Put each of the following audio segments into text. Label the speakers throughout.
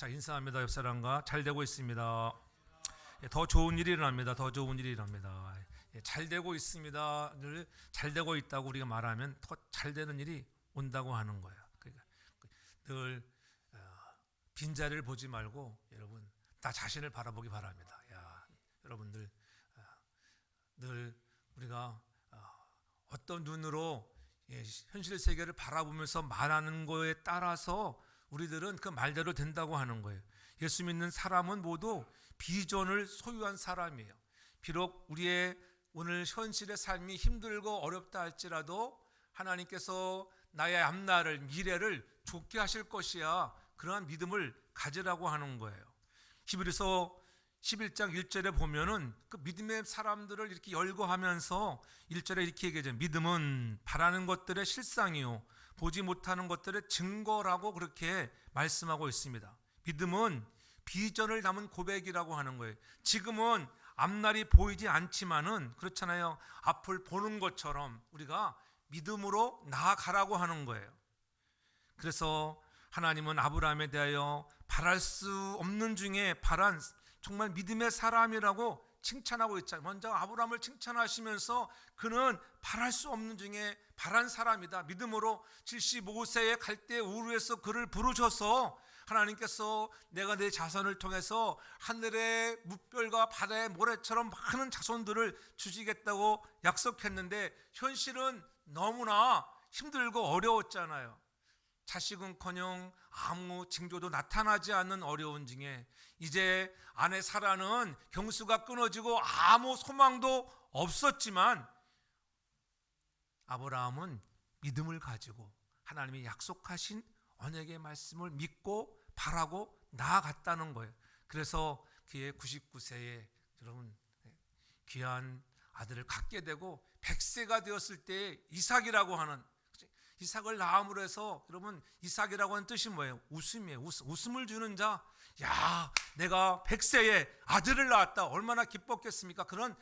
Speaker 1: 자, 인사합니다. 옆 사람과. 잘 되고 있습니다. 더 좋은 일이 일어납니다. 더 좋은 일이 일어납니다. 잘 되고 있습니다를 잘 되고 있다고 우리가 말하면 더 잘 되는 일이 온다고 하는 거예요. 그러니까 늘 빈자리를 보지 말고 여러분 나 자신을 바라보기 바랍니다. 여러분들 늘 우리가 어떤 눈으로 현실 세계를 바라보면서 말하는 거에 따라서 우리들은 그 말대로 된다고 하는 거예요. 예수 믿는 사람은 모두 비전을 소유한 사람이에요. 비록 우리의 오늘 현실의 삶이 힘들고 어렵다 할지라도 하나님께서 나의 앞날을 미래를 좋게 하실 것이야. 그러한 믿음을 가지라고 하는 거예요. 히브리서 11장 1절에 보면은 그 믿음의 사람들을 이렇게 열거하면서 1절에 이렇게 얘기하죠. 믿음은 바라는 것들의 실상이요 보지 못하는 것들의 증거라고 그렇게 말씀하고 있습니다. 믿음은 비전을 담은 고백이라고 하는 거예요. 지금은 앞날이 보이지 않지만은 그렇잖아요. 앞을 보는 것처럼 우리가 믿음으로 나아가라고 하는 거예요. 그래서 하나님은 아브라함에 대하여 바랄 수 없는 중에 바란 정말 믿음의 사람이라고 칭찬하고 있잖아요. 먼저 아브라함을 칭찬하시면서 그는 바랄 수 없는 중에 바란 사람이다. 믿음으로 75세에 갈대 우르에서 그를 부르셔서 하나님께서 내가 내 자손을 통해서 하늘의 무별과 바다의 모래처럼 많은 자손들을 주시겠다고 약속했는데 현실은 너무나 힘들고 어려웠잖아요. 자식은커녕 아무 징조도 나타나지 않는 어려운 중에 이제 아내 사라는 경수가 끊어지고 아무 소망도 없었지만 아브라함은 믿음을 가지고 하나님이 약속하신 언약의 말씀을 믿고 바라고 나아갔다는 거예요. 그래서 그의 99세에 여러분 귀한 아들을 갖게 되고 100세가 되었을 때 이삭이라고 하는 이삭을 낳음으로 해서 여러분 이삭이라고 하는 뜻이 뭐예요? 웃음이에요. 웃음을 주는 자. 야, 내가 100세에 아들을 낳았다. 얼마나 기뻤겠습니까? 그런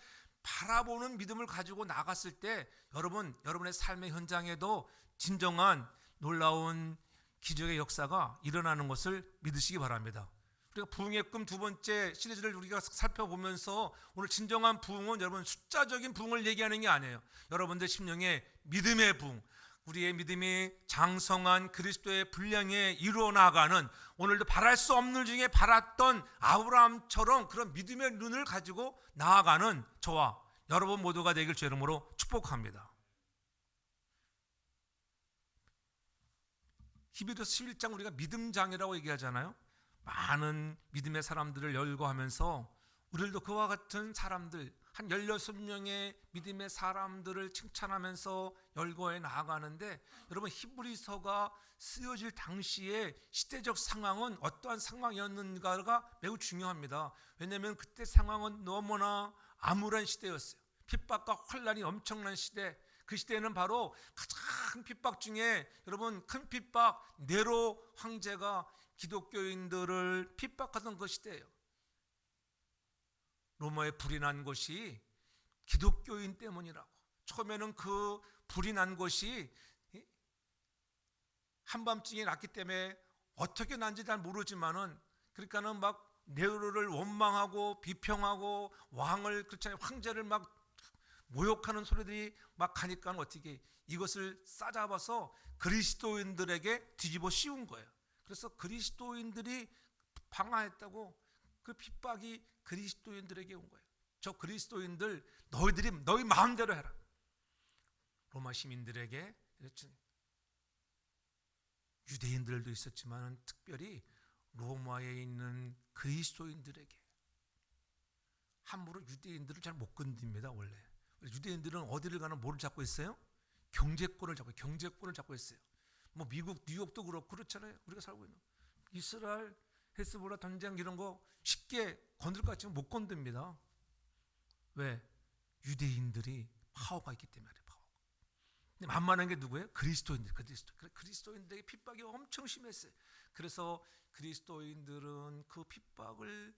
Speaker 1: 바라보는 믿음을 가지고 나갔을 때 여러분의 삶의 현장에도 진정한 놀라운 기적의 역사가 일어나는 것을 믿으시기 바랍니다. 우리가 부흥의 꿈 두 번째 시리즈를 우리가 살펴보면서 오늘 진정한 부흥은 여러분 숫자적인 부흥을 얘기하는 게 아니에요. 여러분들 심령의 믿음의 부흥, 우리의 믿음이 장성한 그리스도의 분량에 이루어 나가는 오늘도 바랄 수 없는 중에 바랐던 아브라함처럼 그런 믿음의 눈을 가지고 나아가는 저와 여러분 모두가 되길 주 이름으로 축복합니다. 히브리서 11장 우리가 믿음장이라고 얘기하잖아요. 많은 믿음의 사람들을 열거하면서 우리들도 그와 같은 사람들 한 16명의 믿음의 사람들을 칭찬하면서 열거해 나아가는데 여러분 히브리서가 쓰여질 당시에 시대적 상황은 어떠한 상황이었는가가 매우 중요합니다. 왜냐하면 그때 상황은 너무나 암울한 시대였어요. 핍박과 환란이 엄청난 시대. 그 시대에는 바로 가장 핍박 중에 여러분 큰 핍박 네로 황제가 기독교인들을 핍박하던 그 시대예요. 로마에 불이 난 것이 기독교인 때문이라고. 처음에는 그 불이 난 것이 한밤중에 났기 때문에 어떻게 난지 잘 모르지만은 그러니까는 막 네로를 원망하고 비평하고 왕을 그렇잖아요. 황제를 막 모욕하는 소리들이 막 가니까 어떻게 이것을 싸잡아서 그리스도인들에게 뒤집어 씌운 거예요. 그래서 그리스도인들이 방황했다고 그 핍박이 그리스도인들에게 온 거예요. 저 그리스도인들 너희들이 너희 마음대로 해라. 로마 시민들에게 유대인들도 있었지만 특별히 로마에 있는 그리스도인들에게 함부로 유대인들을 잘 못 건듭니다. 원래 유대인들은 어디를 가나 뭐를 잡고 있어요? 경제권을 잡고 있어요. 뭐 미국 뉴욕도 그렇고 그렇잖아요. 우리가 살고 있는 이스라엘 헤스보라 전쟁 이런 거 쉽게 건들 것 같지만 못 건듭니다. 왜? 유대인들이 파워가 있기 때문에. 파워. 근데 만만한 게 누구예요? 그리스도인들에게 핍박이 엄청 심했어요. 그래서 그리스도인들은 그 핍박을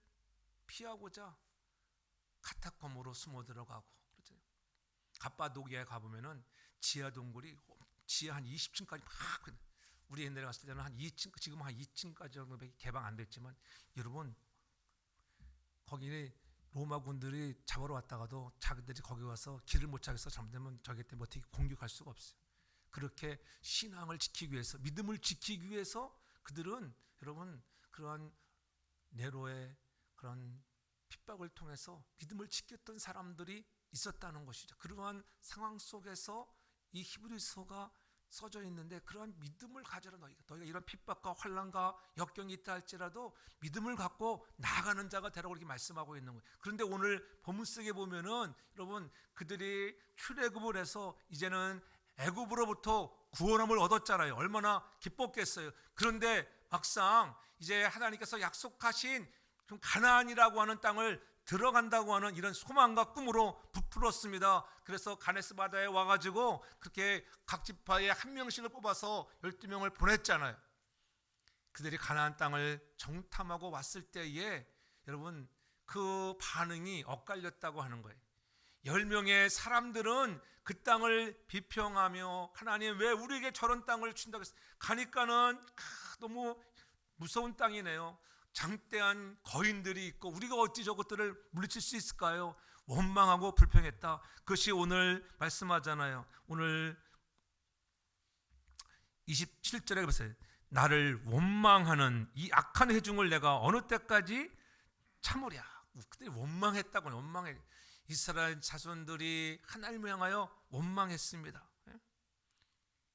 Speaker 1: 피하고자 카타콤으로 숨어 들어가고 그렇죠. 갑바도기아에 가보면은 지하 동굴이 지하 한 20층까지 막 우리 옛날에 갔을 때는 한 2층, 지금 한 2층까지 정도밖에 개방 안 됐지만, 여러분 거기 로마 군들이 잡으러 왔다가도 자기들이 거기 와서 길을 못 찾아서 잘못되면 저기 때문에 어떻게 공격할 수가 없어요. 그렇게 신앙을 지키기 위해서, 믿음을 지키기 위해서 그들은 여러분 그러한 네로의 그런 핍박을 통해서 믿음을 지켰던 사람들이 있었다는 것이죠. 그러한 상황 속에서 이 히브리서가 써져 있는데, 그러한 믿음을 가져라. 너희가 이런 핍박과 환난과 역경이 있다 할지라도 믿음을 갖고 나아가는 자가 되라고 이렇게 말씀하고 있는 거예요. 그런데 오늘 본문 속에 보면은 여러분 그들이 출애굽을 해서 이제는 애굽으로부터 구원함을 얻었잖아요. 얼마나 기뻤겠어요. 그런데 막상 이제 하나님께서 약속하신 좀 가나안이라고 하는 땅을 들어간다고 하는 이런 소망과 꿈으로 부풀었습니다. 그래서 가네스 바다에 와가지고 그렇게 각 지파에 한 명씩을 뽑아서 12명을 보냈잖아요. 그들이 가나안 땅을 정탐하고 왔을 때에 여러분 그 반응이 엇갈렸다고 하는 거예요. 10명의 사람들은 그 땅을 비평하며, 하나님 왜 우리에게 저런 땅을 주신다고 했어요. 가니까는 너무 무서운 땅이네요. 장대한 거인들이 있고 우리가 어찌 저것들을 물리칠 수 있을까요? 원망하고 불평했다. 그것이 오늘 말씀하잖아요. 오늘 27절에 보세요. 나를 원망하는 이 악한 회중을 내가 어느 때까지 참으랴. 그들이 원망했다고. 원망해. 이스라엘 자손들이 하나님을 향하여 원망했습니다.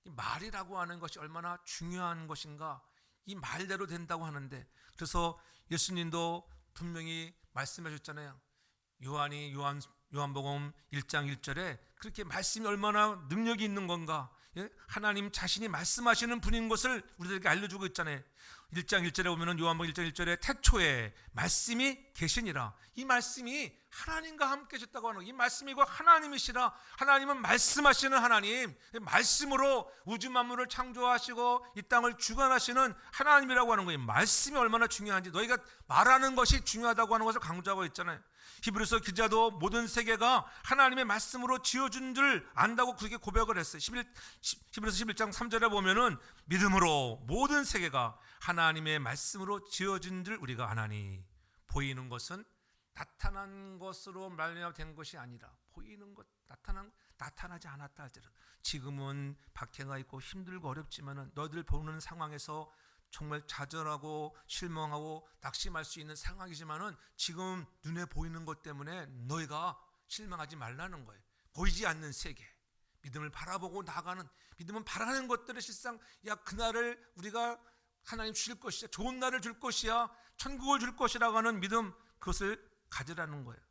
Speaker 1: 이 말이라고 하는 것이 얼마나 중요한 것인가. 이 말대로 된다고 하는데, 그래서 예수님도 분명히 말씀해 주셨잖아요. 요한복음 1장 1절에 그렇게 말씀이 얼마나 능력이 있는 건가, 하나님 자신이 말씀하시는 분인 것을 우리들에게 알려주고 있잖아요. 1장 1절에 보면은 요한복음 1장 1절에 태초에 말씀이 계시니라. 이 말씀이 하나님과 함께 계셨다고 하는 거예요. 이 말씀이 하나님이시라. 하나님은 말씀하시는 하나님, 말씀으로 우주 만물을 창조하시고 이 땅을 주관하시는 하나님이라고 하는 거예요. 말씀이 얼마나 중요한지, 너희가 말하는 것이 중요하다고 하는 것을 강조하고 있잖아요. 히브리서 기자도 모든 세계가 하나님의 말씀으로 지어준 줄 안다고 그렇게 고백을 했어요. 히브리서 11장 3절에 보면은 믿음으로 모든 세계가 하나님의 말씀으로 지어진 줄 우리가 아나니. 보이는 것은 나타난 것으로 말미암아 된 것이 아니라, 보이는 것, 나타나지 않았다 할지라도, 지금은 박해가 있고 힘들고 어렵지만은 너희들 보는 상황에서 정말 좌절하고 실망하고 낙심할 수 있는 상황이지만은 지금 눈에 보이는 것 때문에 너희가 실망하지 말라는 거예요. 보이지 않는 세계, 믿음을 바라보고 나가는, 믿음은 바라는 것들을 실상 그날을 우리가 하나님 주실 것이야, 좋은 날을 줄 것이야, 천국을 줄 것이라고 하는 믿음, 그것을 가지라는 거예요.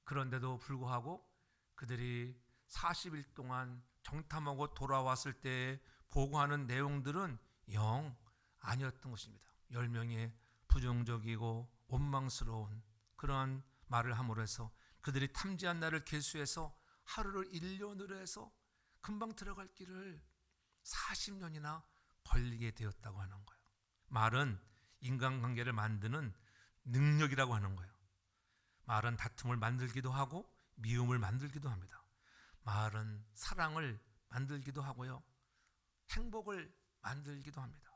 Speaker 1: 그런데도 불구하고 그들이 40일 동안 정탐하고 돌아왔을 때 보고하는 내용들은 영 아니었던 것입니다. 10명의 부정적이고 원망스러운 그러한 말을 함으로 해서 그들이 탐지한 날을 계수해서 하루를 1년으로 해서 금방 들어갈 길을 40년이나 걸리게 되었다고 하는 거예요. 말은 인간관계를 만드는 능력이라고 하는 거예요. 말은 다툼을 만들기도 하고 미움을 만들기도 합니다. 말은 사랑을 만들기도 하고요, 행복을 만들기도 합니다.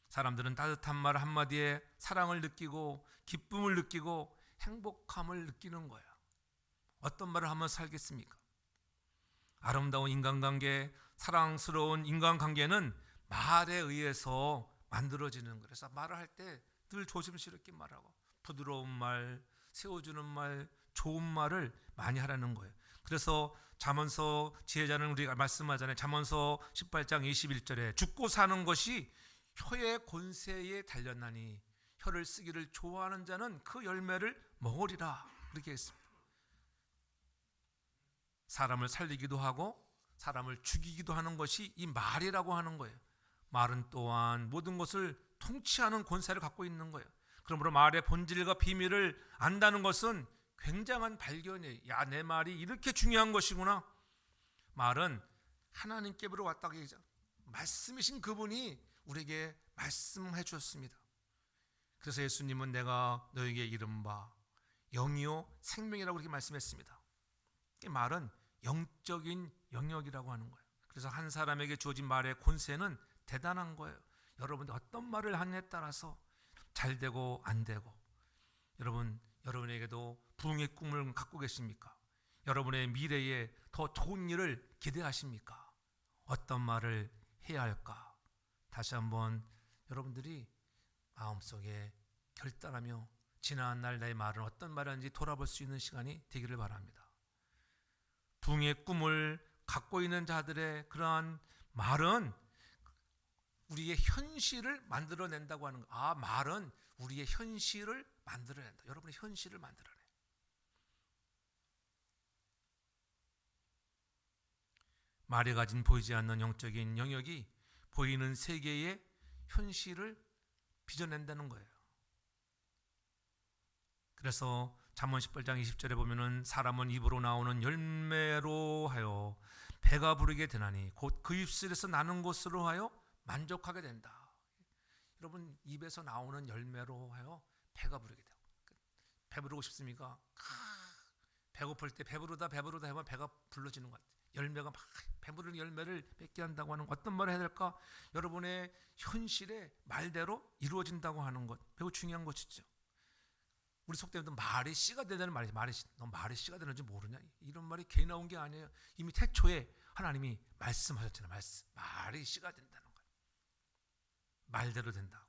Speaker 1: 사람들은 따뜻한 말 한마디에 사랑을 느끼고 기쁨을 느끼고 행복함을 느끼는 거예요. 어떤 말을 하면 살겠습니까? 아름다운 인간관계, 사랑스러운 인간관계는 말에 의해서 만들어지는 거예요. 그래서 말을 할 때 늘 조심스럽게 말하고 부드러운 말, 세워주는 말, 좋은 말을 많이 하라는 거예요. 그래서 잠언서 지혜자는 우리가 말씀하잖아요. 잠언서 18장 21절에 죽고 사는 것이 혀의 권세에 달렸나니 혀를 쓰기를 좋아하는 자는 그 열매를 먹으리라, 그렇게 했습니다. 사람을 살리기도 하고 사람을 죽이기도 하는 것이 이 말이라고 하는 거예요. 말은 또한 모든 것을 통치하는 권세를 갖고 있는 거예요. 그러므로 말의 본질과 비밀을 안다는 것은 굉장한 발견이에요. 내 말이 이렇게 중요한 것이구나. 말은 하나님께로 왔다고 얘기하죠. 말씀이신 그분이 우리에게 말씀해 주셨습니다. 그래서 예수님은 내가 너에게 이른바 영이요 생명이라고 그렇게 말씀했습니다. 이 말은 영적인 영역이라고 하는 거예요. 그래서 한 사람에게 주어진 말의 권세는 대단한 거예요. 여러분이 어떤 말을 하느냐에 따라서 잘 되고 안 되고. 여러분에게도 부흥의 꿈을 갖고 계십니까? 여러분의 미래에 더 좋은 일을 기대하십니까? 어떤 말을 해야 할까? 다시 한번 여러분들이 마음속에 결단하며 지난 날 나의 말은 어떤 말인지 돌아볼 수 있는 시간이 되기를 바랍니다. 부흥의 꿈을 갖고 있는 자들의 그러한 말은 우리의 현실을 만들어낸다고 하는 거. 말은 우리의 현실을 만들어낸다. 여러분의 현실을 만들어내. 말이 가진 보이지 않는 영적인 영역이 보이는 세계의 현실을 빚어낸다는 거예요. 그래서 잠언 18장 20절에 보면은 사람은 입으로 나오는 열매로 하여 배가 부르게 되나니 곧 그 입술에서 나는 것으로 하여 만족하게 된다. 여러분 입에서 나오는 열매로 하여 배가 부르게 돼요. 배부르고 싶습니까? 배고플 때 배부르다 하면 배가 불러지는 것 같아요. 열매가 막 배부르는 열매를 맺게 한다고 하는 어떤 말을 해야 될까? 여러분의 현실의 말대로 이루어진다고 하는 것 매우 중요한 것이죠. 우리 속되면 말이 씨가 되는 말이지. 너 말이 씨가 되는지 모르냐? 이런 말이 괜히 나온 게 아니에요. 이미 태초에 하나님이 말씀하셨잖아요. 말이 씨가 된다는 거예요. 말대로 된다고.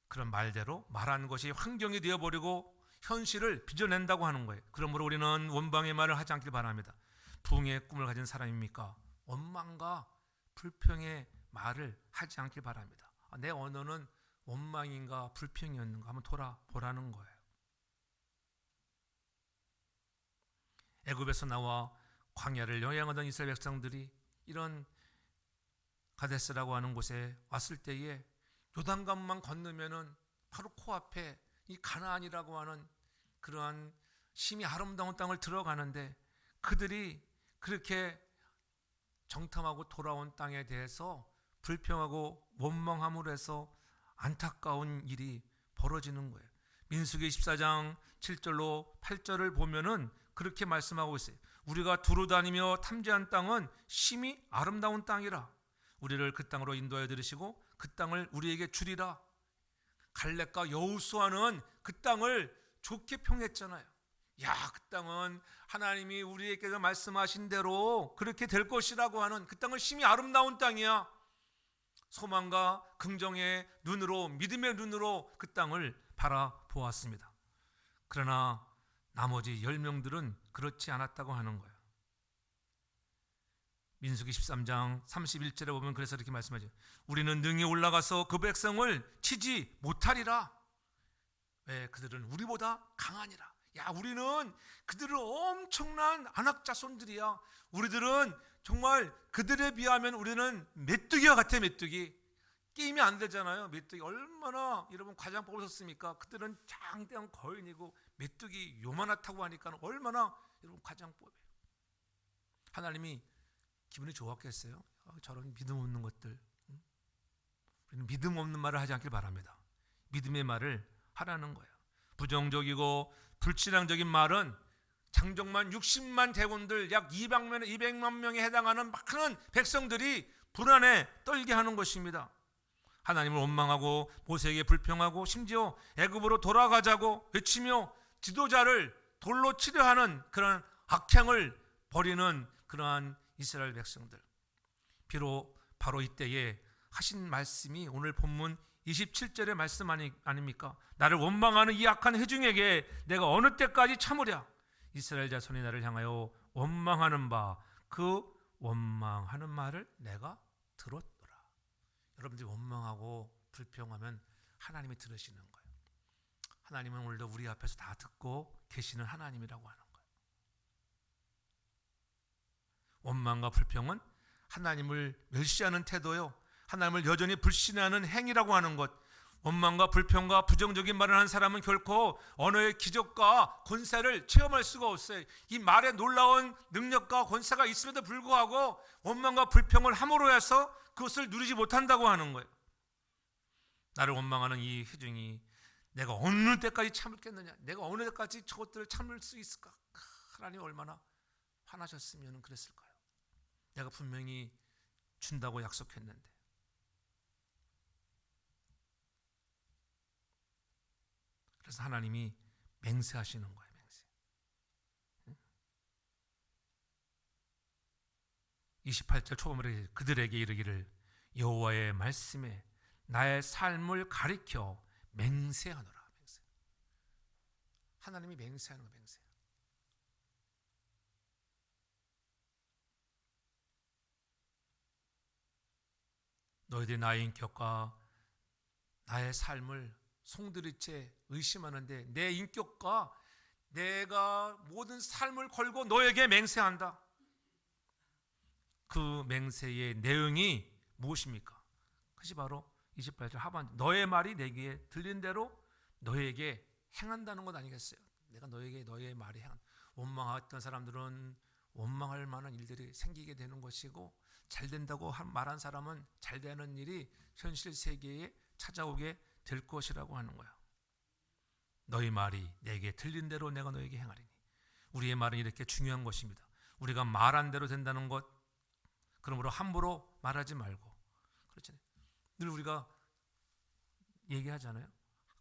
Speaker 1: 그런 말대로 말한 것이 환경이 되어버리고 현실을 빚어낸다고 하는 거예요. 그러므로 우리는 원망의 말을 하지 않길 바랍니다. 부흥의 꿈을 가진 사람입니까? 원망과 불평의 말을 하지 않길 바랍니다. 내 언어는 원망인가 불평이었는가 한번 돌아보라는 거예요. 애굽에서 나와 광야를 여행하던 이스라엘 백성들이 이런 가데스라고 하는 곳에 왔을 때에 요단강만 건너면은 바로 코앞에 이 가나안이라고 하는 그러한 심히 아름다운 땅을 들어가는데 그들이 그렇게 정탐하고 돌아온 땅에 대해서 불평하고 원망함으로 해서 안타까운 일이 벌어지는 거예요. 민수기 14장 7절로 8절을 보면은 그렇게 말씀하고 있어요. 우리가 두루 다니며 탐지한 땅은 심히 아름다운 땅이라. 우리를 그 땅으로 인도하여 들으시고 그 땅을 우리에게 주리라. 갈렙과 여호수아는 그 땅을 좋게 평했잖아요. 그 땅은 하나님이 우리에게 말씀하신 대로 그렇게 될 것이라고 하는 그 땅은 심히 아름다운 땅이야. 소망과 긍정의 눈으로 믿음의 눈으로 그 땅을 바라보았습니다. 그러나 나머지 10명들은 그렇지 않았다고 하는 거예요. 민수기 13장 31절에 보면 그래서 이렇게 말씀하죠. 우리는 능히 올라가서 그 백성을 치지 못하리라. 왜? 그들은 우리보다 강하니라. 우리는 그들은 엄청난 안악자손들이야. 우리들은 정말 그들에 비하면 우리는 메뚜기와 같아. 메뚜기. 게임이 안 되잖아요. 메뚜기 얼마나 여러분 과장법을 썼습니까? 그들은 장대한 거인이고 메뚜기 요만하다고 하니까 얼마나 여러분 과장법이에요. 하나님이 기분이 좋았겠어요? 저런 믿음 없는 것들. 우리는 믿음 없는 말을 하지 않길 바랍니다. 믿음의 말을 하라는 거예요. 부정적이고 불신앙적인 말은 장정만 60만 대군들 약 200만 명에 해당하는 많은 백성들이 불안에 떨게 하는 것입니다. 하나님을 원망하고 모세에게 불평하고 심지어 애굽으로 돌아가자고 외치며 지도자를 돌로 치려 하는 그런 악행을 벌이는 그러한 이스라엘 백성들. 비록 바로 이때에 하신 말씀이 오늘 본문 27절의 말씀 아닙니까? 나를 원망하는 이 악한 회중에게 내가 어느 때까지 참으랴. 이스라엘 자손이 나를 향하여 원망하는 바 그 원망하는 말을 내가 들었더라. 여러분들이 원망하고 불평하면 하나님이 들으시는 거예요. 하나님은 오늘도 우리 앞에서 다 듣고 계시는 하나님이라고 하는 거예요. 원망과 불평은 하나님을 멸시하는 태도요, 하나님을 여전히 불신하는 행위라고 하는 것. 원망과 불평과 부정적인 말을 하는 사람은 결코 언어의 기적과 권세를 체험할 수가 없어요. 이 말에 놀라운 능력과 권세가 있음에도 불구하고 원망과 불평을 함으로 해서 그것을 누리지 못한다고 하는 거예요. 나를 원망하는 이 회중이 내가 어느 때까지 참겠느냐, 내가 어느 때까지 저것들을 참을 수 있을까. 하나님 얼마나 화나셨으면 그랬을까요? 내가 분명히 준다고 약속했는데. 그래서 하나님이 맹세하시는 거예요. 맹세. 28절 초반에 그들에게 이르기를 여호와의 말씀에 나의 삶을 가리켜 맹세하노라. 맹세. 하나님이 맹세하는 거예요. 맹세. 너희들이 나의 인격과 나의 삶을 송두리째 의심하는데 내 인격과 내가 모든 삶을 걸고 너에게 맹세한다. 그 맹세의 내용이 무엇입니까? 그것이 바로 28절 하반 너의 말이 내게 들린 대로 너에게 행한다는 것 아니겠어요? 내가 너에게 너의 말이 원망했던 사람들은 원망할 만한 일들이 생기게 되는 것이고 잘 된다고 말한 사람은 잘 되는 일이 현실 세계에 찾아오게 될 것이라고 하는 거야. 너희 말이 내게 들린 대로 내가 너에게 행하리니. 우리의 말은 이렇게 중요한 것입니다. 우리가 말한 대로 된다는 것, 그러므로 함부로 말하지 말고. 그렇잖아요. 늘 우리가 얘기하잖아요.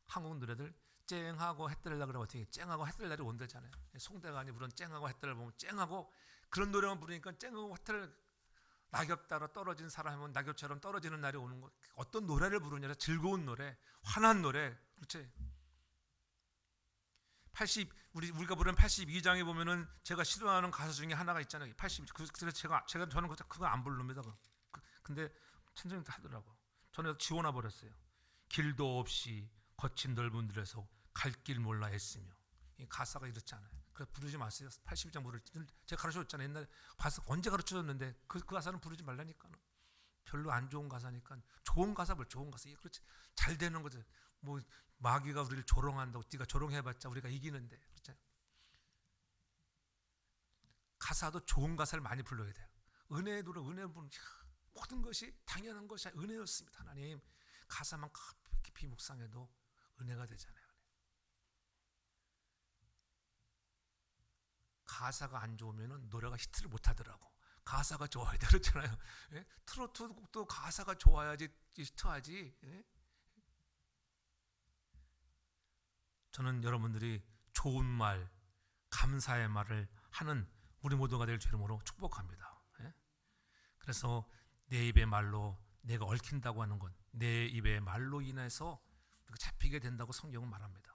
Speaker 1: 한국 노래들 쨍하고 해뜰라 그러면 어떻게 쨍하고 해뜰날이 온다잖아요. 송대관이 부른 쨍하고 해뜰날 보면 쨍하고 그런 노래만 부르니까 쨍하고 해뜰 낙엽 따라 떨어진 사람은 낙엽처럼 떨어지는 날이 오는 것. 어떤 노래를 부르냐? 즐거운 노래, 환한 노래. 그렇지? 우리가 부르는 82장에 보면은 제가 싫어하는 가사 중에 하나가 있잖아요. 80. 그래서 저는 그거 안 부릅니다. 근데 천천히 하더라고. 저는 지워놔 버렸어요. 길도 없이 거친 넓은 들에서 갈 길 몰라 애쓰며. 이 가사가 이렇지 않아요. 그래서 부르지 마세요. 82장 부를 때 제가 가르쳐줬잖아요. 옛날에 언제 가르쳐줬는데 그 가사는 부르지 말라니까. 별로 안 좋은 가사니까. 좋은 가사 좋은 가사. 그렇지. 잘 되는 거죠. 뭐 마귀가 우리를 조롱한다고 네가 조롱해봤자 우리가 이기는데. 그렇죠? 가사도 좋은 가사를 많이 불러야 돼요. 은혜의 노래, 은혜를 부르는 모든 것이 당연한 것이 은혜였습니다. 하나님 가사만 깊이 묵상해도 은혜가 되잖아요. 가사가 안 좋으면 노래가 히트를 못하더라고. 가사가 좋아야 돼. 그렇잖아요. 예? 트로트 곡도 가사가 좋아야지 히트하지. 예? 저는 여러분들이 좋은 말, 감사의 말을 하는 우리 모두가 될 주 이름으로 축복합니다. 예? 그래서 내 입의 말로 내가 얽힌다고 하는 것, 내 입의 말로 인해서 우리가 잡히게 된다고 성경은 말합니다.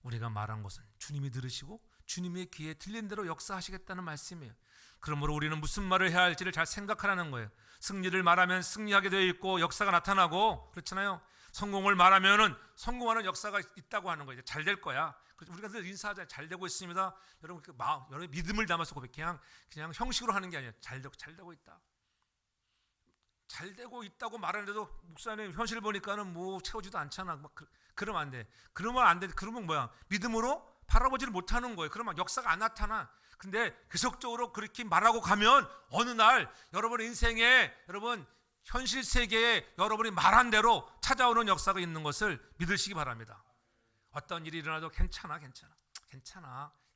Speaker 1: 우리가 말한 것은 주님이 들으시고 주님의 귀에 들린 대로 역사하시겠다는 말씀이에요. 그러므로 우리는 무슨 말을 해야 할지를 잘 생각하라는 거예요. 승리를 말하면 승리하게 되어 있고 역사가 나타나고 그렇잖아요. 성공을 말하면은 성공하는 역사가 있다고 하는 거예요. 잘 될 거야. 우리가 늘 인사하자 잘 되고 있습니다. 여러분 그 마음, 여러분 믿음을 담아서 고백. 그냥 형식으로 하는 게 아니에요. 잘 되고 있다. 잘 되고 있다고 말하는데도 목사님 현실 보니까는 뭐 채우지도 않잖아. 막 그러면 안 돼. 그러면 안 돼. 그러면 뭐야? 믿음으로 바라보지를 못하는 거예요. 그러면 역사가 안 나타나. 근데 계속적으로 그렇게 말하고 가면 어느 날 여러분 인생에 여러분 현실 세계에 여러분이 말한 대로 찾아오는 역사가 있는 것을 믿으시기 바랍니다. 어떤 일이 일어나도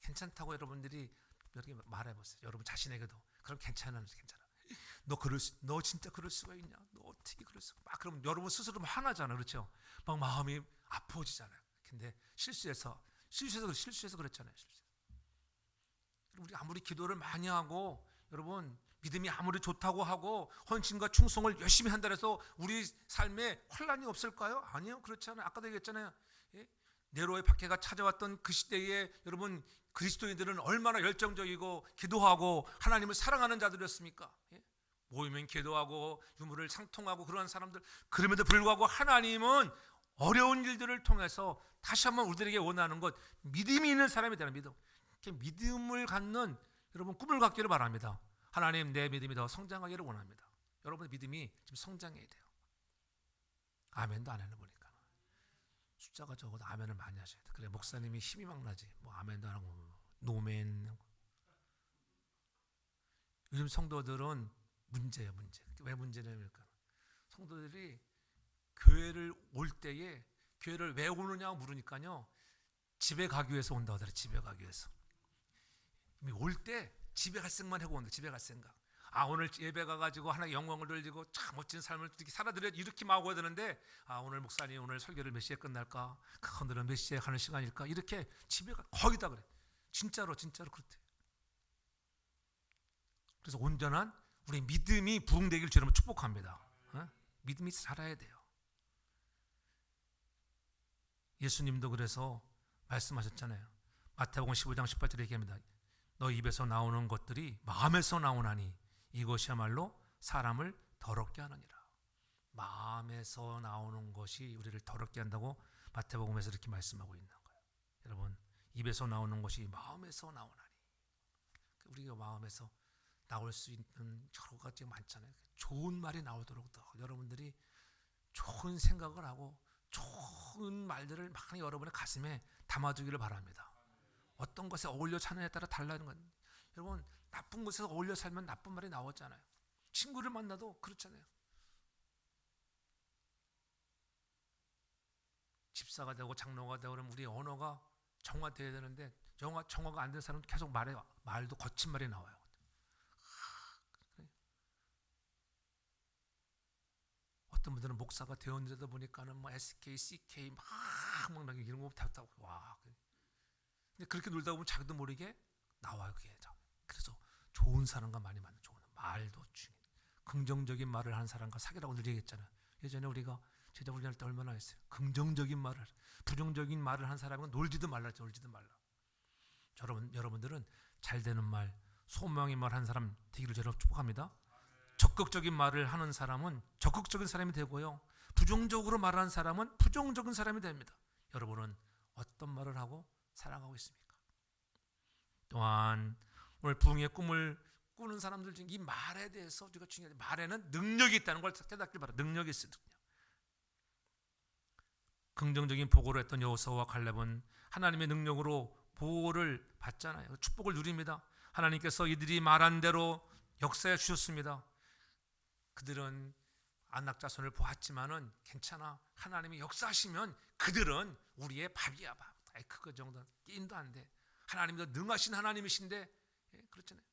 Speaker 1: 괜찮다고 여러분들이 이렇게 말해보세요. 여러분 자신에게도 그럼 괜찮아. 너 진짜 그럴 수가 있냐? 너 어떻게 그럴 수가? 막 그럼 여러분 스스로 화나잖아, 그렇죠? 막 마음이 아파지잖아요. 근데 실수해서 그랬잖아요. 우리 아무리 기도를 많이 하고 여러분 믿음이 아무리 좋다고 하고 헌신과 충성을 열심히 한다 해서 우리 삶에 혼란이 없을까요? 아니요, 그렇지 않아요. 아까도 얘기했잖아요. 예? 네로의 박해가 찾아왔던 그 시대에 여러분 그리스도인들은 얼마나 열정적이고 기도하고 하나님을 사랑하는 자들이었습니까? 예? 모이면 기도하고 유물을 상통하고 그러한 사람들. 그럼에도 불구하고 하나님은 어려운 일들을 통해서 다시 한번 우리들에게 원하는 것, 믿음이 있는 사람이 되는 믿음. 믿음을 갖는 여러분 꿈을 갖기를 바랍니다. 하나님 내 믿음이 더 성장하기를 원합니다. 여러분의 믿음이 지금 성장해야 돼요. 아멘도 안 하는 보니까 숫자가 적어도 아멘을 많이 하셔야 돼요. 그래 목사님이 힘이 막 나지. 뭐 아멘도 안 하고 노멘. 요즘 성도들은 문제예요. 왜 문제냐니까 성도들이 교회를 올 때에 교회를 왜 오느냐고 물으니까요. 집에 가기 위해서 온다고 하더라고요. 집에 가기 위해서. 이미 올 때 집에 갈 생각만 하고 온다. 집에 갈 생각. 오늘 예배 가가지고 하나님의 영광을 돌리고 참 멋진 삶을 이렇게 살아드려 이렇게 마고야 되는데, 오늘 목사님 오늘 설교를 몇 시에 끝날까? 오늘은 몇 시에 하는 시간일까? 이렇게 집에 가 거기다 그래. 진짜로 그렇대. 그래서 온전한 우리 믿음이 부흥되기를 주님은 축복합니다. 믿음이 자라야 돼요. 예수님도 그래서 말씀하셨잖아요. 마태복음 15장 18절에 얘기합니다. 너 입에서 나오는 것들이 마음에서 나오나니 이것이야말로 사람을 더럽게 하느니라. 마음에서 나오는 것이 우리를 더럽게 한다고 마태복음에서 이렇게 말씀하고 있는 거예요. 여러분, 입에서 나오는 것이 마음에서 나오나니. 우리가 마음에서 나올 수 있는 여러 가지가 많잖아요. 좋은 말이 나오도록 더 여러분들이 좋은 생각을 하고 좋은 말들을 많이 여러분의 가슴에 담아두기를 바랍니다. 어떤 것에 어울려 사느냐에 따라 달라는 건, 여러분 나쁜 곳에서 어울려 살면 나쁜 말이 나오잖아요. 친구를 만나도 그렇잖아요. 집사가 되고 장로가 되고 그러면 우리 언어가 정화되어야 되는데 정화가 안 된 사람은 계속 말도 거친 말이 나와요. 어떤 분들은 목사가 되었는데도 보니까는 뭐 SK, CK 막 이런 거 다 와. 근데 그렇게 놀다 보면 자기도 모르게 나와요, 그게. 그래서 좋은 사람과 많이 만나, 좋은 말도 중요해. 긍정적인 말을 하는 사람과 사귀라고 늘 얘기했잖아요. 예전에 우리가 제자 훈련할 때 얼마나 했어요. 긍정적인 말을, 부정적인 말을 한 사람은 놀지도 말라. 여러분들은 잘 되는 말, 소망의 말 한 사람 되기를 저는 축복합니다. 적극적인 말을 하는 사람은 적극적인 사람이 되고요, 부정적으로 말하는 사람은 부정적인 사람이 됩니다. 여러분은 어떤 말을 하고 살아가고 있습니까? 또한 오늘 부흥의 꿈을 꾸는 사람들 중에 이 말에 대해서 우리가 중요해요. 말에는 능력이 있다는 걸 깨닫길 바랍니다. 능력이 있어요. 긍정적인 보고를 했던 여호수아와 갈렙은 하나님의 능력으로 보호를 받잖아요. 축복을 누립니다. 하나님께서 이들이 말한 대로 역사해 주셨습니다. 그들은 안락자손을 보았지만은 괜찮아. 하나님이 역사하시면 그들은 우리의 밥이야, 밥. 그 정도는 게임도 안 돼. 하나님도 능하신 하나님이신데, 그렇잖아요.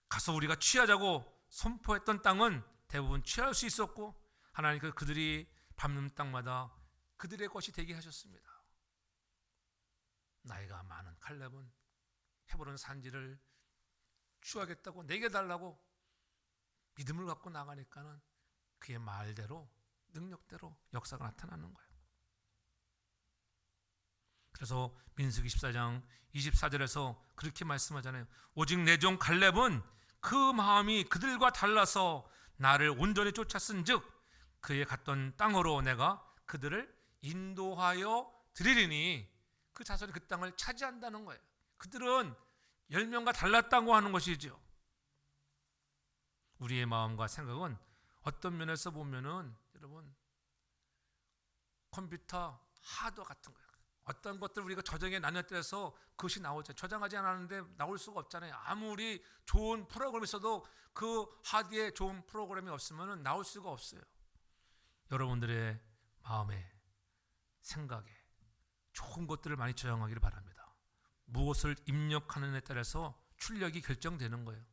Speaker 1: 가서 우리가 취하자고 선포했던 땅은 대부분 취할 수 있었고, 하나님께서 그들이 밟는 땅마다 그들의 것이 되게 하셨습니다. 나이가 많은 칼렙은 헤브론 산지를 취하겠다고 내게 달라고 믿음을 갖고 나가니까는 그의 말대로 능력대로 역사가 나타나는 거예요. 그래서 민수기 14장 24절에서 그렇게 말씀하잖아요. 오직 내 종 갈렙은 그 마음이 그들과 달라서 나를 온전히 쫓았은즉 그의 갔던 땅으로 내가 그들을 인도하여 드리리니, 그 자손이 그 땅을 차지한다는 거예요. 그들은 10명과 달랐다고 하는 것이죠. 우리의 마음과 생각은 어떤 면에서 보면은 여러분 컴퓨터 하드웨어 같은 거예요. 어떤 것들 우리가 저장해 놨는데서 그것이 나오죠. 저장하지 않았는데 나올 수가 없잖아요. 아무리 좋은 프로그램이 있어도 그 하드에 좋은 프로그램이 없으면 나올 수가 없어요. 여러분들의 마음에, 생각에 좋은 것들을 많이 저장하기를 바랍니다. 무엇을 입력하느냐에 따라서 출력이 결정되는 거예요.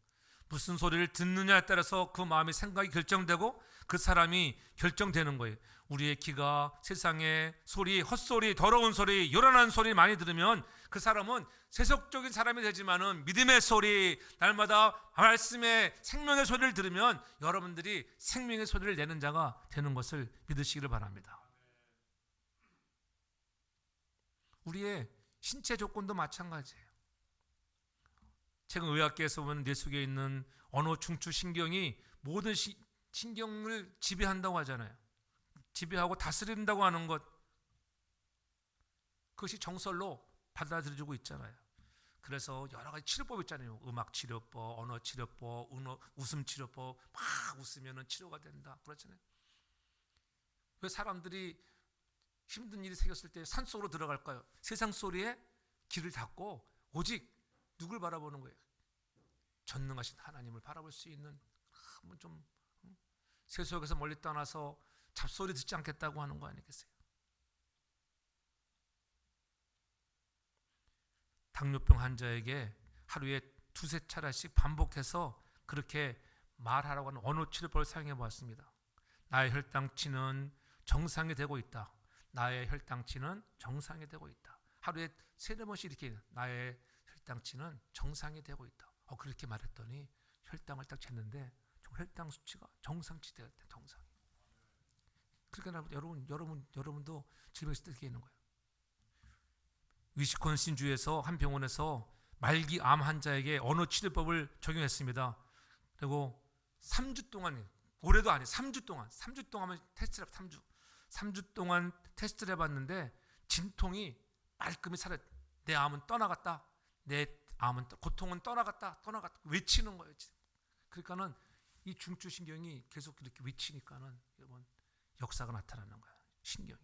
Speaker 1: 무슨 소리를 듣느냐에 따라서 그 마음의 생각이 결정되고 그 사람이 결정되는 거예요. 우리의 귀가 세상의 소리, 헛소리, 더러운 소리, 요란한 소리 많이 들으면 그 사람은 세속적인 사람이 되지만은 믿음의 소리, 날마다 말씀의 생명의 소리를 들으면 여러분들이 생명의 소리를 내는 자가 되는 것을 믿으시기를 바랍니다. 우리의 신체 조건도 마찬가지예요. 최근 의학계에서 보면 뇌 속에 있는 언어 중추 신경이 모든 신경을 지배한다고 하잖아요. 지배하고 다스린다고 하는 것, 그것이 정설로 받아들여지고 있잖아요. 그래서 여러 가지 치료법이 있잖아요. 음악 치료법, 언어 치료법, 웃음 치료법. 막 웃으면 치료가 된다, 그렇잖아요. 왜 사람들이 힘든 일이 생겼을 때 산속으로 들어갈까요? 세상 소리에 귀를 닫고 오직 누굴 바라보는 거예요? 전능하신 하나님을 바라볼 수 있는, 한번 좀 세속에서 멀리 떠나서 잡소리 듣지 않겠다고 하는 거 아니겠어요? 당뇨병 환자에게 하루에 두세 차례씩 반복해서 그렇게 말하라고 하는 언어 치료법을 사용해 보았습니다. 나의 혈당치는 정상이 되고 있다. 나의 혈당치는 정상이 되고 있다. 하루에 세네 번씩 이렇게 나의 혈당치는 정상이 되고 있다. 그렇게 말했더니 혈당을 딱 쟀는데 혈당 수치가 정상치 되었대. 정상. 그러니까 여러분도 질병 있을 때 이렇게 있는 거예요. 위스콘신 주에서 한 병원에서 말기 암 환자에게 언어 치료법을 적용했습니다. 그리고 3주 동안, 올해도 아니에요. 3주 동안 테스트를 3주 동안 테스트를 해봤는데 진통이 말끔히 사라졌. 내 암은 떠나갔다. 내 암은 고통은 떠나갔다. 외치는 거예요. 그러니까는 이 중추신경이 계속 이렇게 외치니까는 여러분 역사가 나타나는 거야. 신경이.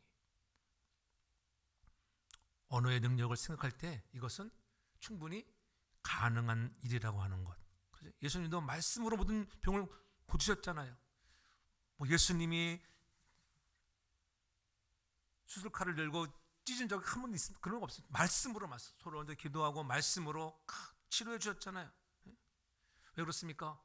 Speaker 1: 언어의 능력을 생각할 때 이것은 충분히 가능한 일이라고 하는 것. 예수님도 말씀으로 모든 병을 고치셨잖아요. 예수님이 수술칼을 들고 찢은 적이 한 번도 있습니다. 그런 거 없어요. 말씀으로 서로 먼저 기도하고 말씀으로 치료해 주셨잖아요. 왜 그렇습니까?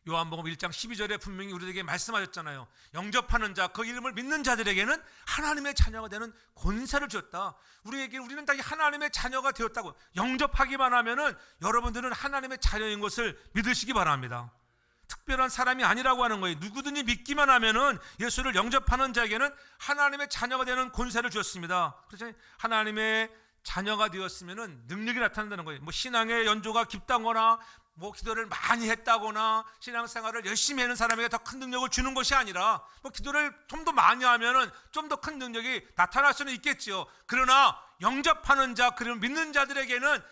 Speaker 1: 요한복음 1장 12절에 분명히 우리에게 말씀하셨잖아요. 영접하는 자, 그 이름을 믿는 자들에게는 하나님의 자녀가 되는 권세를 주었다. 우리는 다 하나님의 자녀가 되었다고. 영접하기만 하면은 여러분들은 하나님의 자녀인 것을 믿으시기 바랍니다. 특별한 사람이 아니라고 하는 거예요. 누구든지 믿기만 하면은 예수를 영접하는 자에게는 하나님의 자녀가 되는 권세를 주었습니다. 그래서 하나님의 자녀가 되었으면은 능력이 나타난다는 거예요. 신앙의 연조가 깊다거나 기도를 많이 했다거나 신앙생활을 열심히 하는 사람에게 더 큰 능력을 주는 것이 아니라 기도를 좀 더 많이 하면은 좀 더 큰 능력이 나타날 수는 있겠지요. 그러나 영접하는 자, 그리고 믿는 자들에게는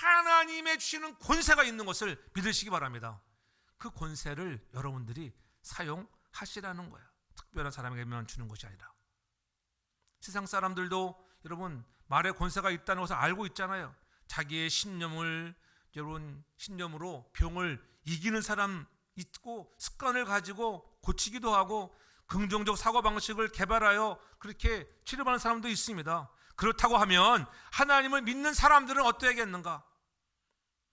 Speaker 1: 하나님의 주시는 권세가 있는 것을 믿으시기 바랍니다. 그 권세를 여러분들이 사용하시라는 거예요. 특별한 사람에게만 주는 것이 아니라. 세상 사람들도 여러분 말에 권세가 있다는 것을 알고 있잖아요. 자기의 신념으로 병을 이기는 사람 있고 습관을 가지고 고치기도 하고 긍정적 사고방식을 개발하여 그렇게 치료받는 사람도 있습니다. 그렇다고 하면 하나님을 믿는 사람들은 어떠하겠는가?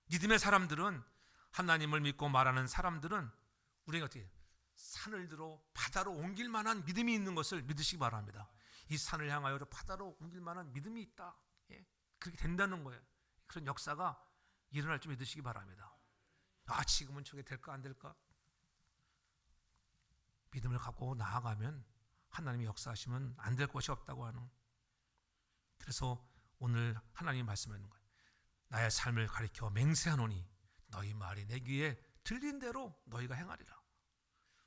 Speaker 1: 믿음의 사람들은, 하나님을 믿고 말하는 사람들은 우리가 어떻게 산을 들어 바다로 옮길 만한 믿음이 있는 것을 믿으시기 바랍니다. 이 산을 향하여 바다로 옮길 만한 믿음이 있다. 그렇게 된다는 거예요. 그런 역사가 일어날 줄 믿으시기 바랍니다. 지금은 저게 될까 안 될까? 믿음을 갖고 나아가면 하나님이 역사하시면 안 될 것이 없다고 하는. 그래서 오늘 하나님이 말씀하는 거예요. 나의 삶을 가리켜 맹세하노니 너희 말이 내 귀에 들린 대로 너희가 행하리라.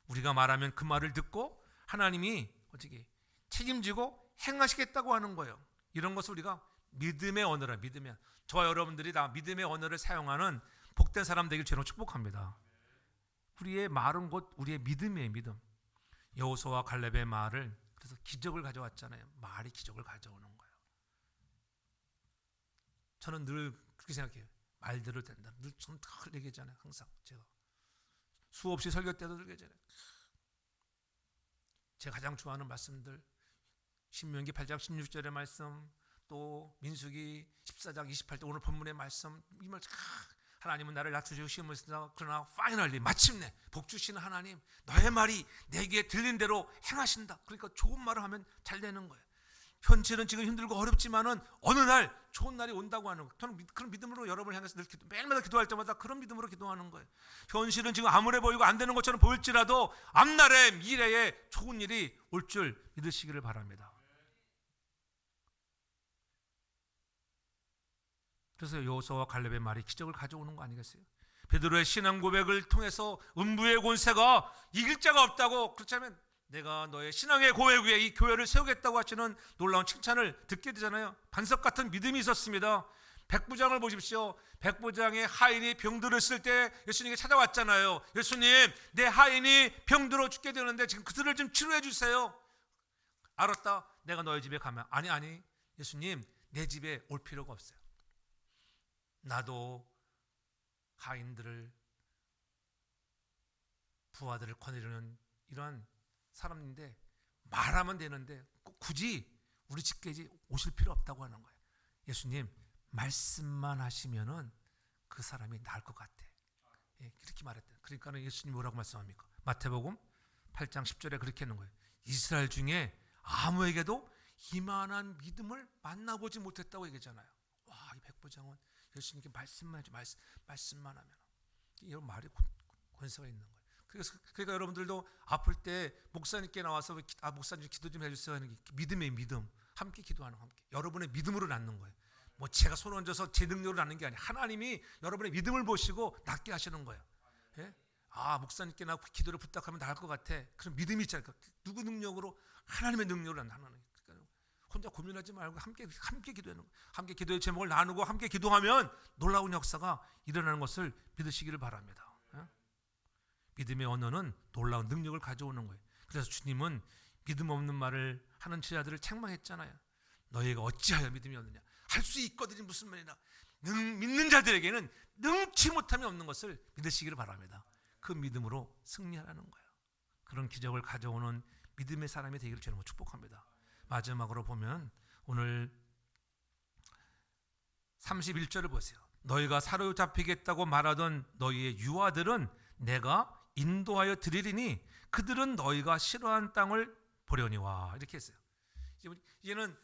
Speaker 1: 우리가 말하면 그 말을 듣고 하나님이 어떻게 책임지고 행하시겠다고 하는 거예요. 이런 것을 우리가 믿음의 언어라. 믿으면 저와 여러분들이 다 믿음의 언어를 사용하는 복된 사람 되길 주로 축복합니다. 우리의 말은 곧 우리의 믿음이에요. 믿음. 여호수아와 갈렙의 말을, 그래서 기적을 가져왔잖아요. 말이 기적을 가져오는 거예요. 저는 늘 그렇게 생각해요. 말들을 된다. 늘 저는 다 얘기하잖아요. 항상 제가 수없이 설교 때도 얘기하잖아요. 제가 가장 좋아하는 말씀들, 신명기 8장 16절의 말씀, 또 민수기 14장 28절 오늘 본문의 말씀, 이 말, 하나님은 나를 낮추시고 시험을 쓰다 그러나 파이널리 마침내 복 주시는 하나님, 너의 말이 내게 들린 대로 행하신다. 그러니까 좋은 말을 하면 잘 되는 거예요. 현실은 지금 힘들고 어렵지만은 어느 날 좋은 날이 온다고 하는 거예요. 저는 그런 믿음으로 여러분을 향해서 늘 매일마다 기도할 때마다 그런 믿음으로 기도하는 거예요. 현실은 지금 암울해 보이고 안 되는 것처럼 보일지라도 앞날에 미래에 좋은 일이 올 줄 믿으시기를 바랍니다. 그래서 여호수아와 갈렙의 말이 기적을 가져오는 거 아니겠어요? 베드로의 신앙 고백을 통해서 음부의 권세가 이길 자가 없다고, 그렇다면 내가 너의 신앙의 고백 위에 이 교회를 세우겠다고 하시는 놀라운 칭찬을 듣게 되잖아요. 반석 같은 믿음이 있었습니다. 백부장을 보십시오. 백부장의 하인이 병들었을 때 예수님께 찾아왔잖아요. 예수님, 내 하인이 병들어 죽게 되는데 지금 그들을 좀 치료해 주세요. 알았다. 내가 너희 집에 가면, 아니 예수님, 내 집에 올 필요가 없어요. 나도 하인들을, 부하들을 거느리는 이런 사람인데 말하면 되는데 꼭 굳이 우리 집까지 오실 필요 없다고 하는 거예요. 예수님, 말씀만 하시면은 그 사람이 나을 것 같아. 예, 그렇게 말했대요. 그러니까 예수님이 뭐라고 말씀합니까? 마태복음 8장 10절에 그렇게 하는 거예요. 이스라엘 중에 아무에게도 이만한 믿음을 만나보지 못했다고 얘기하잖아요. 와, 이 백부장은 예수님께 말씀만 하지, 말씀만 하면 이런 말이 권세가 있는 거예요. 그러니까 여러분들도 아플 때 목사님께 나와서 목사님 기도 좀 해주세요 하는 게 믿음의 믿음, 함께 기도하는 함께 여러분의 믿음으로 낫는 거예요. 뭐 제가 손 얹어서 제 능력으로 낫는 게 아니에요. 하나님이 여러분의 믿음을 보시고 낫게 하시는 거예요. 예? 목사님께 나 기도를 부탁하면 나을 것 같아. 그런 믿음이 있잖아요. 누구 능력으로? 하나님의 능력으로 나는 거예요. 그러니까 혼자 고민하지 말고 함께 기도하는 거예요. 함께 기도의 제목을 나누고 함께 기도하면 놀라운 역사가 일어나는 것을 믿으시기를 바랍니다. 예? 믿음의 언어는 놀라운 능력을 가져오는 거예요. 그래서 주님은 믿음 없는 말을 하는 제자들을 책망했잖아요. 너희가 어찌하여 믿음이 없느냐. 할 수 있거든요. 무슨 말이나 믿는 자들에게는 능치 못함이 없는 것을 믿으시기를 바랍니다. 그 믿음으로 승리하라는 거예요. 그런 기적을 가져오는 믿음의 사람이 되기를 저는 축복합니다. 마지막으로 보면 오늘 31절을 보세요. 너희가 사로잡히겠다고 말하던 너희의 유아들은 내가 인도하여 드리리니 그들은 너희가 싫어한 땅을 보려니와. 이렇게 했어요. 이제는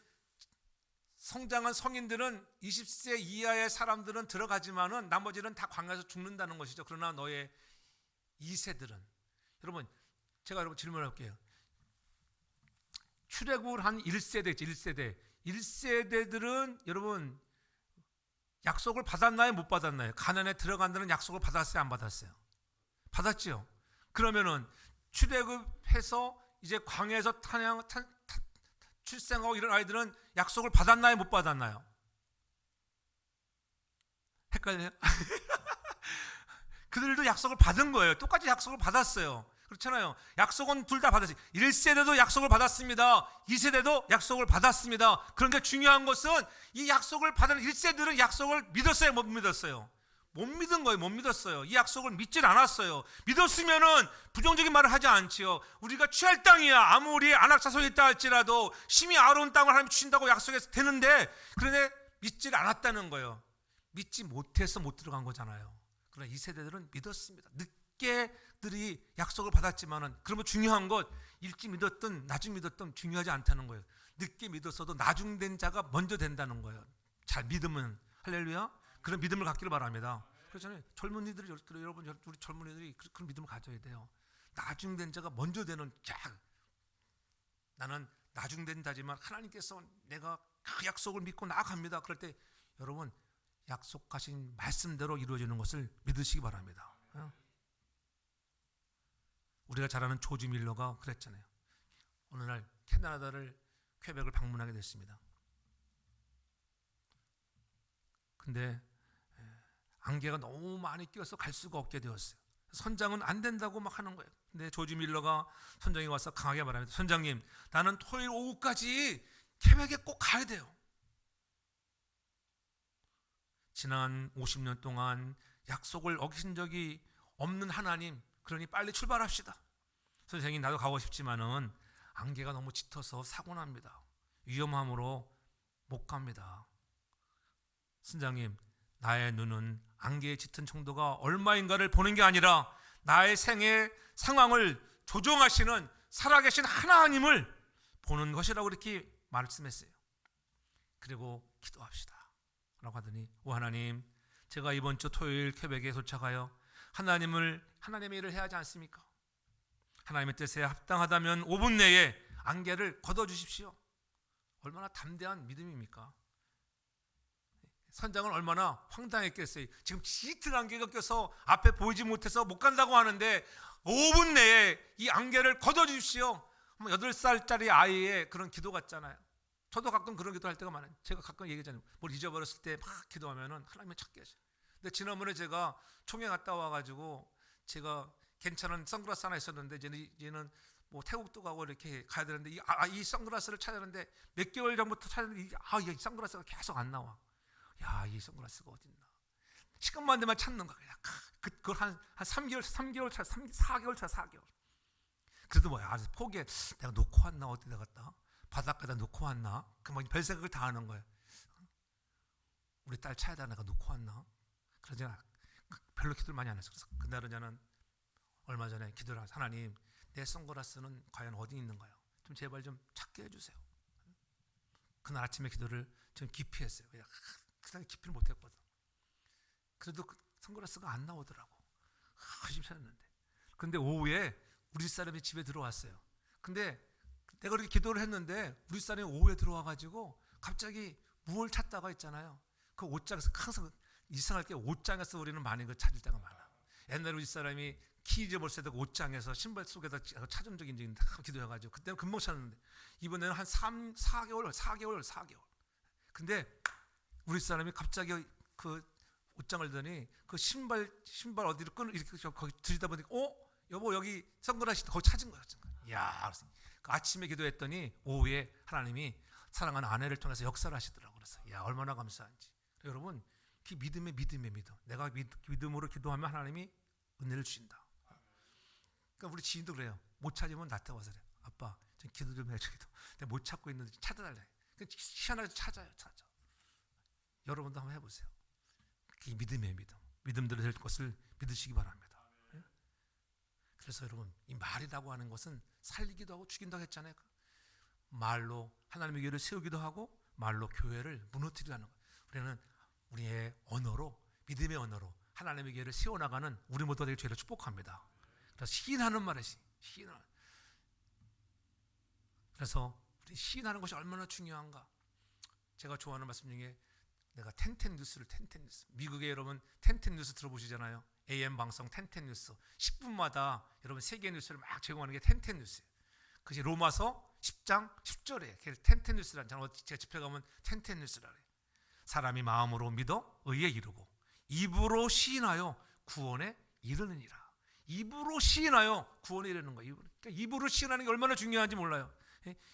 Speaker 1: 성장한 성인들은 20세 이하의 사람들은 들어가지만은 나머지는 다 광야에서 죽는다는 것이죠. 그러나 너의 2세들은, 여러분 제가 여러분 질문할게요. 출애굽을 한 1세대 1세대들은 여러분 약속을 받았나요? 못 받았나요? 가나안에 들어간다는 약속을 받았어요? 안 받았어요? 받았죠. 그러면은 출애굽해서 이제 광야에서 출생하고 이런 아이들은 약속을 받았나요? 못 받았나요? 헷갈려요? 그들도 약속을 받은 거예요. 똑같이 약속을 받았어요. 그렇잖아요. 약속은 둘 다 받았어요. 1세대도 약속을 받았습니다. 2세대도 약속을 받았습니다. 그런데 중요한 것은 이 약속을 받은 1세들은 약속을 믿었어요? 못 믿었어요? 못 믿은 거예요. 못 믿었어요. 이 약속을 믿질 않았어요. 믿었으면은 부정적인 말을 하지 않지요. 우리가 취할 땅이야. 아무리 안악자손이 있다 할지라도 심히 아로운 땅을 하나님 주신다고 약속해서 되는데, 그런데 믿질 않았다는 거예요. 믿지 못해서 못 들어간 거잖아요. 그러나 이 세대들은 믿었습니다. 늦게들이 약속을 받았지만은, 그러면 중요한 것, 일찍 믿었든 나중 믿었든 중요하지 않다는 거예요. 늦게 믿었어도 나중된 자가 먼저 된다는 거예요. 잘 믿으면. 할렐루야. 그런 믿음을 갖기를 바랍니다. 그렇잖아요. 젊은이들이, 여러분, 우리 젊은이들이 그런 믿음을 가져야 돼요. 나중된 자가 먼저 되는 자. 나는 나중된 자지만 하나님께서 내가 그 약속을 믿고 나아갑니다. 그럴 때 여러분 약속하신 말씀대로 이루어지는 것을 믿으시기 바랍니다. 우리가 잘 아는 조지 밀러가 그랬잖아요. 어느 날 캐나다를 퀘벡을 방문하게 됐습니다. 근데 안개가 너무 많이 끼어서 갈 수가 없게 되었어요. 선장은 안 된다고 막 하는 거예요. 근데 조지 밀러가 선장이 와서 강하게 말합니다. 선장님, 나는 토요일 오후까지 퀘벡에 꼭 가야 돼요. 지난 50년 동안 약속을 어기신 적이 없는 하나님, 그러니 빨리 출발합시다. 선생님, 나도 가고 싶지만은 안개가 너무 짙어서 사고 납니다. 위험함으로 못 갑니다. 선장님, 나의 눈은 안개에 짙은 청도가 얼마인가를 보는 게 아니라 나의 생의 상황을 조종하시는 살아계신 하나님을 보는 것이라고 이렇게 말씀했어요. 그리고 기도합시다 라고 하더니, 오 하나님, 제가 이번 주 토요일 퀘벡에 도착하여 하나님의 일을 해야 하지 않습니까? 하나님의 뜻에 합당하다면 5분 내에 안개를 걷어주십시오. 얼마나 담대한 믿음입니까? 선장은 얼마나 황당했겠어요. 지금 짙은 안개가 껴서 앞에 보이지 못해서 못 간다고 하는데 5분 내에 이 안개를 걷어주십시오. 8살짜리 아이의 그런 기도 같잖아요. 저도 가끔 그런 기도할 때가 많아요. 제가 가끔 얘기하잖아요. 뭘 잊어버렸을 때 막 기도하면은 하나님은 찾게 하셔요. 근데 지난번에 제가 총회 갔다 와가지고 제가 괜찮은 선글라스 하나 있었는데 이제는 뭐 태국도 가고 이렇게 가야 되는데 이 선글라스를 찾았는데 몇 개월 전부터 찾았는데 이 선글라스가 계속 안 나와. 야, 이 선글라스가 어딨나? 시간만 되면 찾는 거야. 그걸 한 4개월 차. 그래도 뭐야, 포기해. 내가 놓고 왔나? 어디다 갔다? 바닷가에다 놓고 왔나? 그 막 별 생각을 다 하는 거예요. 우리 딸 차에다 내가 놓고 왔나? 그러지 별로 기도를 많이 안 했어. 그래서 그날은 저는 얼마 전에 기도를 하면서 하나님, 내 선글라스는 과연 어디 있는가요? 좀 제발 좀 찾게 해주세요. 그날 아침에 기도를 좀 깊이 했어요. 그냥 깊이를 못했거든. 그래도 그 선글라스가 안 나오더라고. 열심히 찾았는데. 근데 오후에 우리 사람이 집에 들어왔어요. 근데 내가 그렇게 기도를 했는데 우리 사람이 오후에 들어와가지고 갑자기 무얼 찾다가 있잖아요. 그 옷장에서 항상 이상할 게 옷장에서 우리는 많이 그 찾을 때가 많아. 옛날에 우리 사람이 키 잊어버렸을 때 옷장에서 신발 속에다 찾은 적이 있는데 기도해가지고 그때는 금방 찾았는데 이번에는 한 4개월. 근데 우리 사람이 갑자기 그 옷장을 들더니 그 신발 어디를 이렇게 거기 들이다 보니까 여보 여기 선글라스 거기 찾은 거야. 야, 아침에 기도했더니 오후에 하나님이 사랑하는 아내를 통해서 역사를 하시더라고. 그래서 야, 얼마나 감사한지. 여러분, 그 믿음의 믿음. 내가 믿음으로 기도하면 하나님이 은혜를 주신다. 그러니까 우리 지인도 그래요. 못 찾으면 나한테 와서 그래. 아빠, 좀 기도 좀 해주기도. 내가 못 찾고 있는데 찾아달래. 희한하게 찾아. 여러분도 한번 해보세요. 그게 믿음의 믿음. 믿음대로 될 것을 믿으시기 바랍니다. 그래서 여러분, 이 말이라고 하는 것은 살리기도 하고 죽인다고 했잖아요. 말로 하나님의 교회를 세우기도 하고 말로 교회를 무너뜨리라는 거예요. 우리는 우리의 언어로, 믿음의 언어로 하나님의 교회를 세워나가는 우리 모두가 되게 죄를 축복합니다. 그래서 시인하는 말이지. 그래서 우리 시인하는 것이 얼마나 중요한가. 제가 좋아하는 말씀 중에 내가 텐텐뉴스 미국에 여러분 텐텐뉴스 들어보시잖아요. AM 방송 텐텐뉴스 10분마다 여러분 세계 뉴스를 막 제공하는 게 텐텐뉴스예요. 그것이 로마서 10장 10절에 텐텐뉴스라는 제가 집회 가면 텐텐뉴스라 그래요. 사람이 마음으로 믿어 의에 이르고 입으로 시인하여 구원에 이르느니라. 입으로 시인하여 구원에 이르는 거예요. 그러니까 입으로 시인하는 게 얼마나 중요한지 몰라요.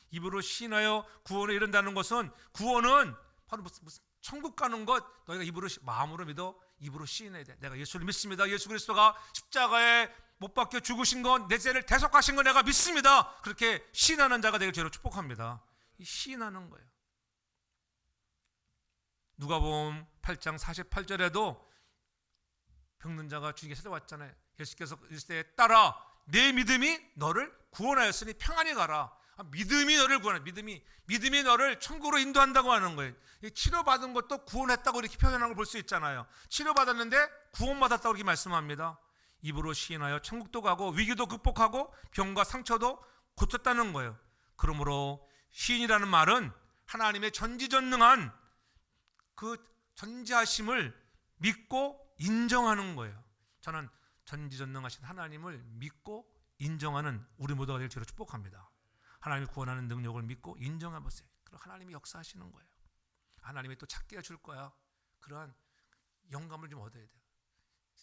Speaker 1: 입으로 시인하여 구원에 이른다는 것은 구원은 바로 무슨 천국 가는 것 너희가 입으로 마음으로 믿어 입으로 시인해야 돼. 내가 예수를 믿습니다. 예수 그리스도가 십자가에 못 박혀 죽으신 건 내 죄를 대속하신 건 내가 믿습니다. 그렇게 시인하는 자가 되길 죄로 축복합니다. 이 시인하는 거예요. 누가복음 8장 48절에도 병든 자가 주님께 찾아왔잖아요. 예수께서 이르시되 딸아 내 믿음이 너를 구원하였으니 평안히 가라. 믿음이 너를 구원해. 믿음이 너를 천국으로 인도한다고 하는 거예요. 치료받은 것도 구원했다고 이렇게 표현하는 걸 볼 수 있잖아요. 치료받았는데 구원받았다고 이렇게 말씀합니다. 입으로 시인하여 천국도 가고 위기도 극복하고 병과 상처도 고쳤다는 거예요. 그러므로 시인이라는 말은 하나님의 전지전능한 그 전지하심을 믿고 인정하는 거예요. 저는 전지전능하신 하나님을 믿고 인정하는 우리 모두가 될 줄로 축복합니다. 하나님이 구원하는 능력을 믿고 인정해보세요. 그럼 하나님이 역사하시는 거예요. 하나님이 또 찾게 해줄 거야. 그러한 영감을 좀 얻어야 돼요.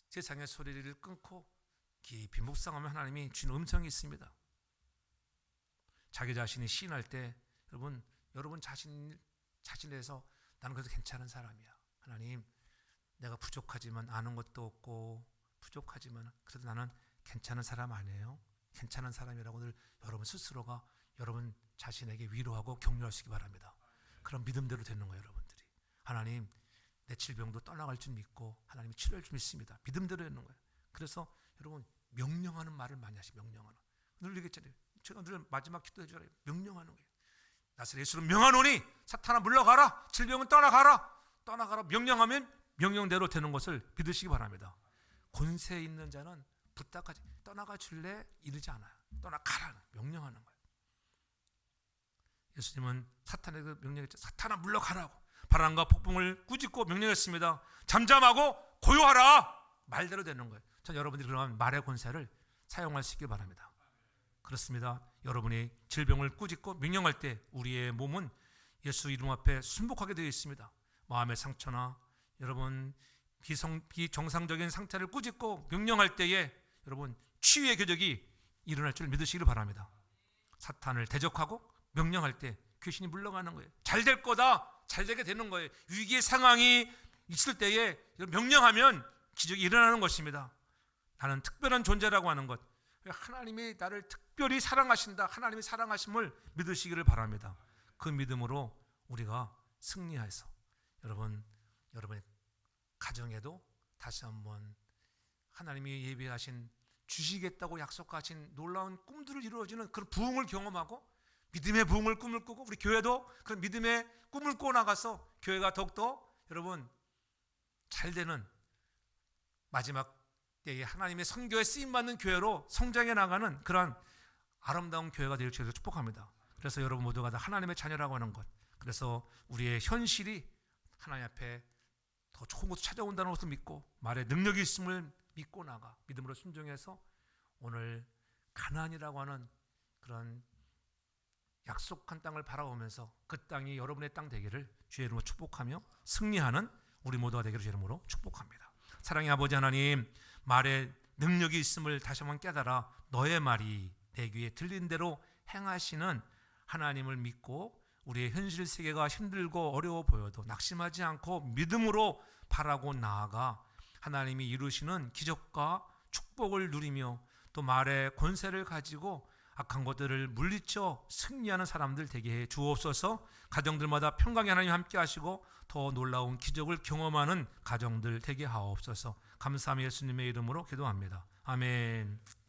Speaker 1: 세상의 소리를 끊고 깊이 묵상하면 하나님이 주는 음성이 있습니다. 자기 자신이 시인할 때 여러분 자신에서 나는 그래도 괜찮은 사람이야. 하나님, 내가 부족하지만 아는 것도 없고 부족하지만 그래도 나는 괜찮은 사람 아니에요. 괜찮은 사람이라고 늘 여러분 스스로가 여러분 자신에게 위로하고 격려하시기 바랍니다. 그럼 믿음대로 되는 거예요, 여러분들이. 하나님, 내 질병도 떠나갈 줄 믿고 하나님이 치료할 줄 믿습니다. 믿음대로 되는 거예요. 그래서 여러분 명령하는 말을 많이 하시. 명령하는. 늘 얘기했잖아요. 제가 늘 마지막 기도해 주라. 명령하는 거예요. 나사렛 예수로 명하노니 사탄아 물러가라. 질병은 떠나가라. 명령하면 명령대로 되는 것을 믿으시기 바랍니다. 권세 있는 자는 부탁하지. 떠나가 줄래? 이르지 않아요. 떠나가라. 명령하는 거예요. 예수님은 사탄에게 명령했죠. 사탄아 물러가라고. 바람과 폭풍을 꾸짖고 명령했습니다. 잠잠하고 고요하라. 말대로 되는 거예요. 전 여러분들이 그러한 말의 권세를 사용할 수 있길 바랍니다. 그렇습니다. 여러분이 질병을 꾸짖고 명령할 때 우리의 몸은 예수 이름 앞에 순복하게 되어 있습니다. 마음의 상처나 여러분 비정상적인 상태를 꾸짖고 명령할 때에 여러분 치유의 궤적이 일어날 줄 믿으시길 바랍니다. 사탄을 대적하고 명령할 때 귀신이 물러가는 거예요. 잘 될 거다. 잘 되게 되는 거예요. 위기의 상황이 있을 때에 명령하면 기적이 일어나는 것입니다. 나는 특별한 존재라고 하는 것. 하나님이 나를 특별히 사랑하신다. 하나님이 사랑하심을 믿으시기를 바랍니다. 그 믿음으로 우리가 승리해서 여러분 여러분의 가정에도 다시 한번 하나님이 예비하신 주시겠다고 약속하신 놀라운 꿈들을 이루어지는 그런 부흥을 경험하고 믿음의 부흥을 꿈을 꾸고 우리 교회도 그런 믿음의 꿈을 꾸고 나가서 교회가 더욱더 여러분 잘되는 마지막 때에 하나님의 선교에 쓰임받는 교회로 성장해 나가는 그런 아름다운 교회가 되길 주에서 축복합니다. 그래서 여러분 모두가 다 하나님의 자녀라고 하는 것, 그래서 우리의 현실이 하나님 앞에 더 좋은 것을 찾아온다는 것을 믿고 말에 능력이 있음을 믿고 나가 믿음으로 순종해서 오늘 가나안이라고 하는 그런 약속한 땅을 바라보면서 그 땅이 여러분의 땅 되기를 주의 이름으로 축복하며 승리하는 우리 모두가 되기를 주의 이름으로 축복합니다. 사랑의 아버지 하나님, 말에 능력이 있음을 다시 한번 깨달아 너의 말이 내 귀에 들린 대로 행하시는 하나님을 믿고 우리의 현실 세계가 힘들고 어려워 보여도 낙심하지 않고 믿음으로 바라고 나아가 하나님이 이루시는 기적과 축복을 누리며 또 말의 권세를 가지고 악한 것들을 물리쳐 승리하는 사람들 되게 해 주옵소서. 가정들마다 평강의 하나님 함께 하시고 더 놀라운 기적을 경험하는 가정들 되게 하옵소서. 감사하며 예수님의 이름으로 기도합니다. 아멘.